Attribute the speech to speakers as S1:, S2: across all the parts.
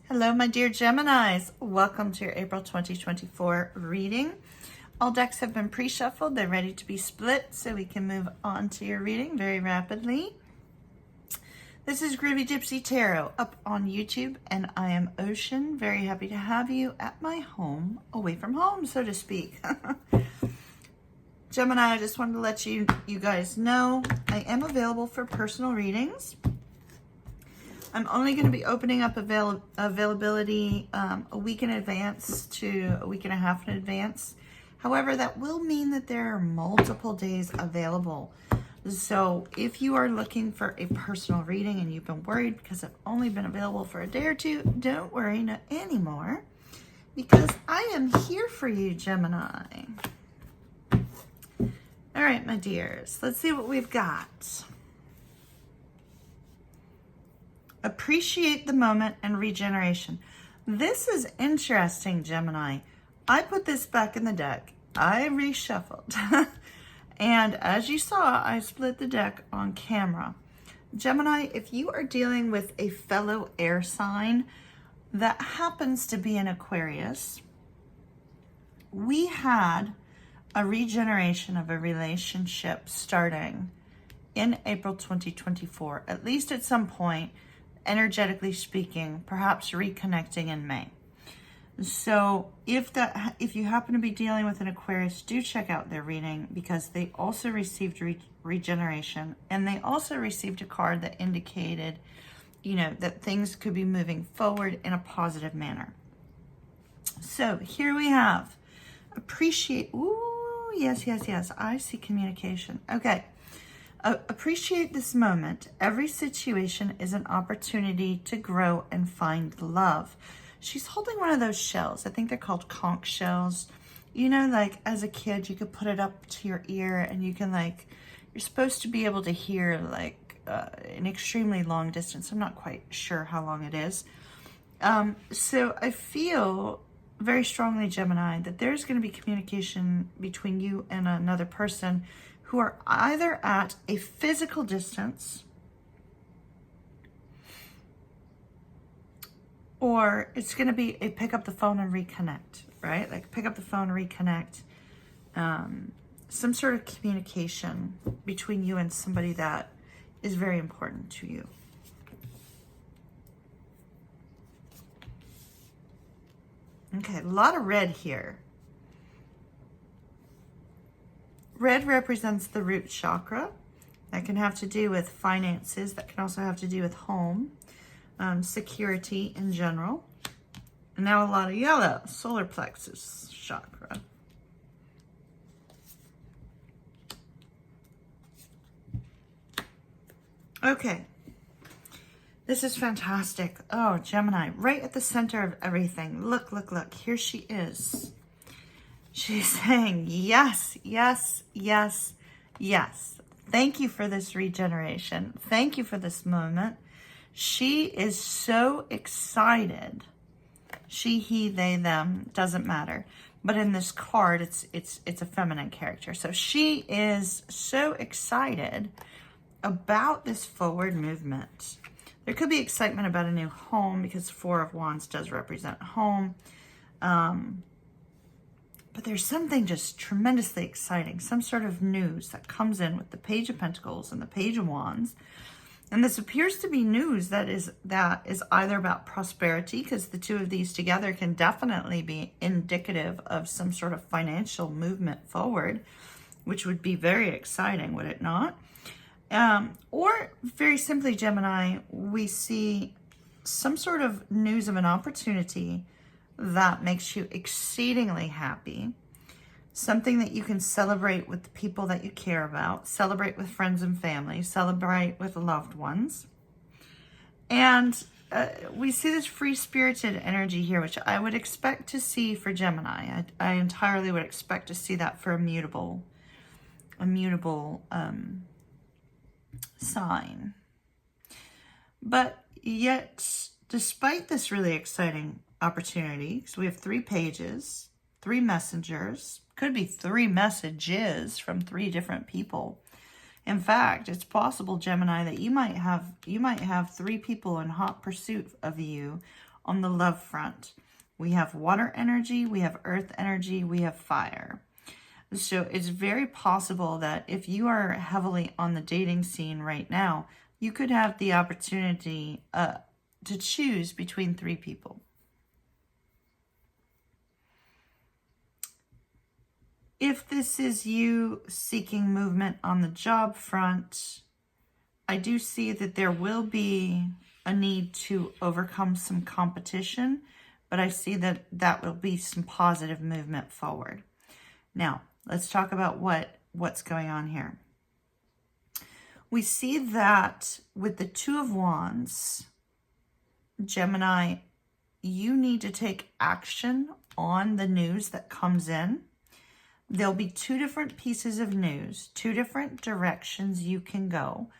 S1: Hello, my dear Geminis. Welcome to your April 2024 reading. All decks have been pre-shuffled. They're ready to be split, so we can move on to your reading very rapidly. This is Groovy Gypsy Tarot up on YouTube, and I am Ocean. Very happy to have you at my home, away from home, so to speak. Gemini, I just wanted to let you guys know I am available for personal readings. I'm only going to be opening up availability a week in advance to a week and a half in advance. However, that will mean that there are multiple days available. So if you are looking for a personal reading and you've been worried because I've only been available for a day or two, don't worry anymore, because I am here for you, Gemini. All right, my dears, let's see what we've got. Appreciate the moment and regeneration. This is interesting, Gemini. I put this back in the deck. I reshuffled. And as you saw, I split the deck on camera. Gemini, if you are dealing with a fellow air sign that happens to be an Aquarius, we had a regeneration of a relationship starting in April 2024, at least at some point, energetically speaking, perhaps reconnecting in May. So if you happen to be dealing with an Aquarius, do check out their reading, because they also received regeneration, and they also received a card that indicated, that things could be moving forward in a positive manner. So here we have appreciate. Ooh, yes. I see communication. Okay. Appreciate this moment. Every situation is an opportunity to grow and find love. She's holding one of those shells. I think they're called conch shells. Like as a kid, you could put it up to your ear and you can you're supposed to be able to hear an extremely long distance. I'm not quite sure how long it is. So I feel very strongly, Gemini, that there's going to be communication between you and another person who are either at a physical distance or it's going to be a pick up the phone and reconnect, right? Like pick up the phone and reconnect. Some sort of communication between you and somebody that is very important to you. Okay, a lot of red here. Red represents the root chakra. That can have to do with finances. That can also have to do with home, security in general. And now a lot of yellow, solar plexus chakra. Okay. This is fantastic. Oh, Gemini, right at the center of everything. Look. Here she is. She's saying, yes. Thank you for this regeneration. Thank you for this moment. She is so excited. She, he, they, them, doesn't matter. But in this card, it's a feminine character. So she is so excited about this forward movement. There could be excitement about a new home, because Four of Wands does represent home. But there's something just tremendously exciting, some sort of news that comes in with the Page of Pentacles and the Page of Wands. And this appears to be news that is either about prosperity, because the two of these together can definitely be indicative of some sort of financial movement forward, which would be very exciting, would it not? Or very simply, Gemini, we see some sort of news of an opportunity that makes you exceedingly happy, something that you can celebrate with the people that you care about, celebrate with friends and family, celebrate with loved ones. And we see this free-spirited energy here, which I would expect to see for Gemini. I entirely would expect to see that for a mutable sign. But yet, despite this really exciting opportunity, because we have 3 pages, 3 messengers, could be 3 messages from 3 different people. In fact, it's possible, Gemini, that you might have 3 people in hot pursuit of you, on the love front. We have water energy, we have earth energy, we have fire. So it's very possible that if you are heavily on the dating scene right now, you could have the opportunity to choose between 3 people. If this is you seeking movement on the job front, I do see that there will be a need to overcome some competition, but I see that that will be some positive movement forward. Now, let's talk about what's going on here. We see that with the Two of Wands, Gemini, you need to take action on the news that comes in. There'll be 2 different pieces of news, 2 different directions you can go,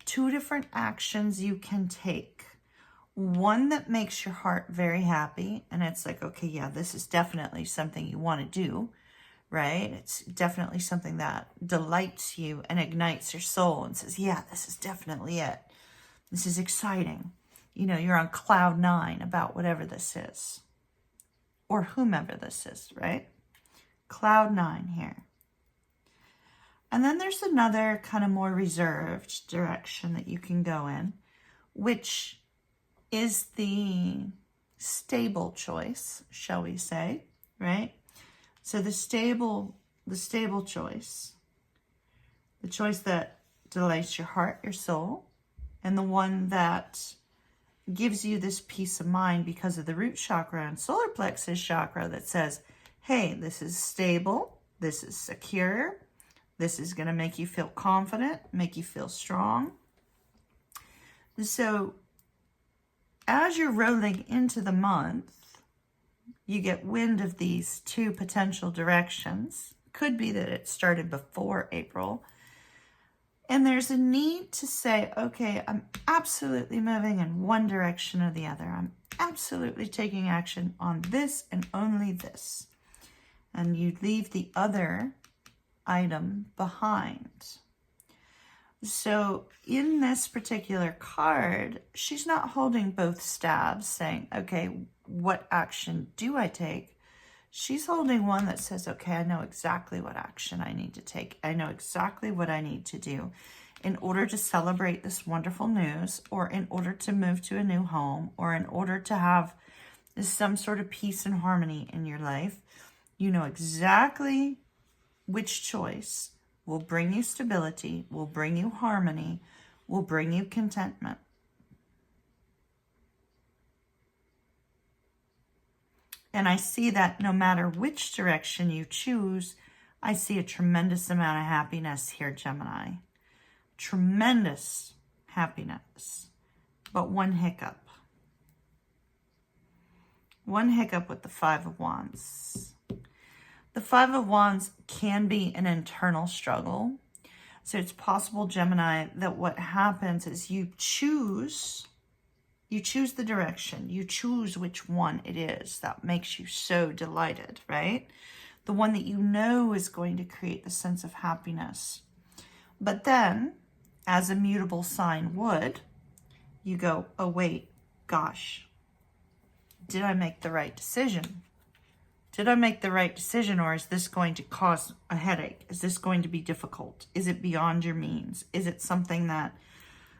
S1: 2 different actions you can take. One that makes your heart very happy, and it's like, okay, yeah, this is definitely something you want to do, right? It's definitely something that delights you and ignites your soul and says, yeah, this is definitely it. This is exciting. You know, you're on cloud 9 about whatever this is, or whomever this is, right? Cloud 9 here. And then there's another kind of more reserved direction that you can go in, which is the stable choice, shall we say, right? So the stable choice, the choice that delights your heart, your soul, and the one that gives you this peace of mind because of the root chakra and solar plexus chakra that says, hey, this is stable, this is secure, this is going to make you feel confident, make you feel strong. So as you're rolling into the month, you get wind of these 2 potential directions. Could be that it started before April. And there's a need to say, okay, I'm absolutely moving in one direction or the other. I'm absolutely taking action on this and only this. And you leave the other item behind. So in this particular card, she's not holding both stabs saying, okay, what action do I take? She's holding one that says, okay, I know exactly what action I need to take. I know exactly what I need to do in order to celebrate this wonderful news, or in order to move to a new home, or in order to have some sort of peace and harmony in your life. You know exactly which choice will bring you stability, will bring you harmony, will bring you contentment. And I see that no matter which direction you choose, I see a tremendous amount of happiness here, Gemini. Tremendous happiness. But one hiccup. One hiccup with the Five of Wands. The Five of Wands can be an internal struggle. So it's possible, Gemini, that what happens is you choose the direction. You choose which one it is that makes you so delighted, right? The one that you know is going to create the sense of happiness. But then, as a mutable sign would, you go, oh wait, gosh, did I make the right decision? Did I make the right decision, or is this going to cause a headache? Is this going to be difficult? Is it beyond your means? Is it something that,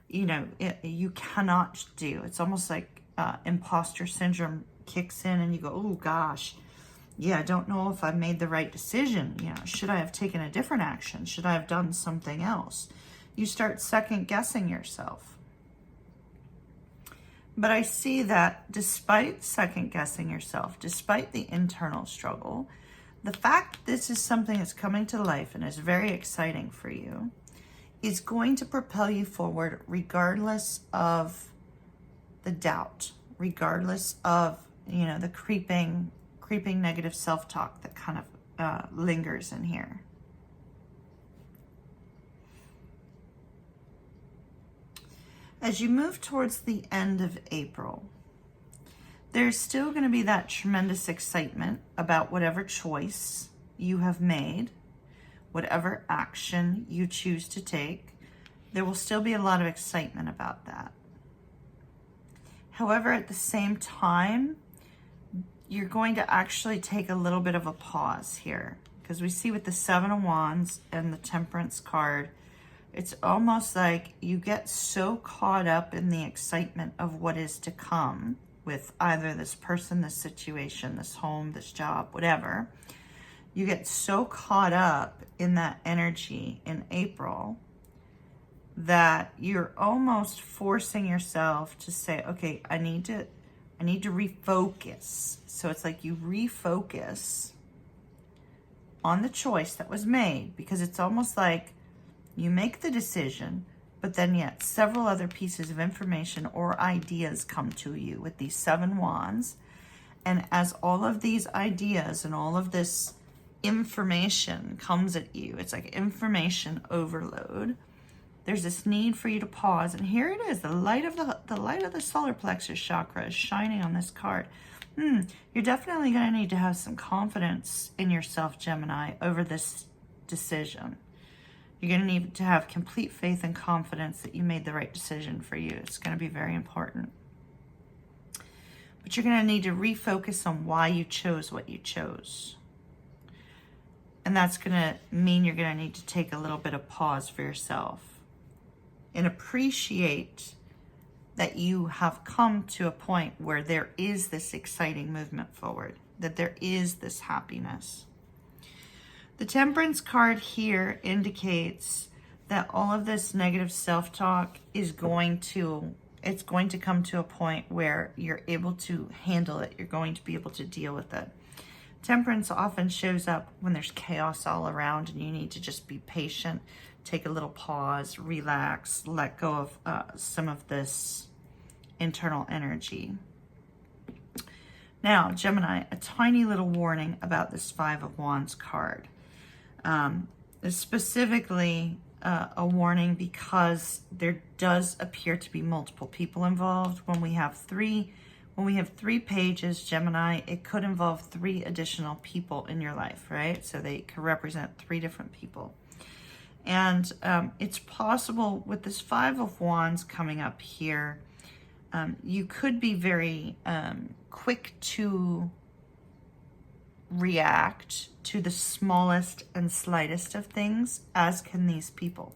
S1: you know, you cannot do? It's almost like imposter syndrome kicks in and you go, oh gosh, yeah, I don't know if I made the right decision. You know, should I have taken a different action? Should I have done something else? You start second guessing yourself. But I see that despite second guessing yourself, despite the internal struggle, the fact that this is something that's coming to life and is very exciting for you is going to propel you forward regardless of the doubt, regardless of, you know, the creeping negative self-talk that kind of lingers in here. As you move towards the end of April, there's still going to be that tremendous excitement about whatever choice you have made, whatever action you choose to take. There will still be a lot of excitement about that. However, at the same time, you're going to actually take a little bit of a pause here, because we see with the Seven of Wands and the Temperance card, it's almost like you get so caught up in the excitement of what is to come with either this person, this situation, this home, this job, whatever. You get so caught up in that energy in April that you're almost forcing yourself to say, okay, I need to refocus. So it's like you refocus on the choice that was made, because it's almost like you make the decision, but then yet several other pieces of information or ideas come to you with these Seven Wands. And as all of these ideas and all of this information comes at you, it's like information overload. There's this need for you to pause, and here it is. The light of the solar plexus chakra is shining on this card. You're definitely going to need to have some confidence in yourself, Gemini, over this decision. You're going to need to have complete faith and confidence that you made the right decision for you. It's going to be very important. But you're going to need to refocus on why you chose what you chose. And that's going to mean you're going to need to take a little bit of pause for yourself and appreciate that you have come to a point where there is this exciting movement forward, that there is this happiness. The Temperance card here indicates that all of this negative self-talk is going to come to a point where you're able to handle it. You're going to be able to deal with it. Temperance often shows up when there's chaos all around and you need to just be patient, take a little pause, relax, let go of some of this internal energy. Now, Gemini, a tiny little warning about this Five of Wands card. Specifically a warning because there does appear to be multiple people involved. When we have three pages, Gemini, it could involve 3 additional people in your life, right? So they could represent 3 different people. And it's possible with this Five of Wands coming up here, you could be very quick to react to the smallest and slightest of things, as can these people.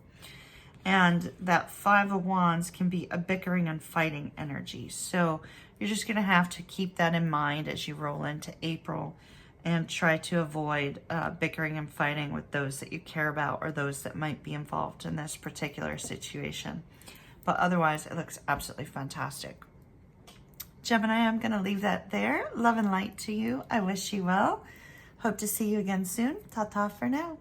S1: And that Five of Wands can be a bickering and fighting energy. So you're just going to have to keep that in mind as you roll into April and try to avoid bickering and fighting with those that you care about or those that might be involved in this particular situation. But otherwise, it looks absolutely fantastic. Gemini, I'm going to leave that there. Love and light to you. I wish you well. Hope to see you again soon. Ta-ta for now.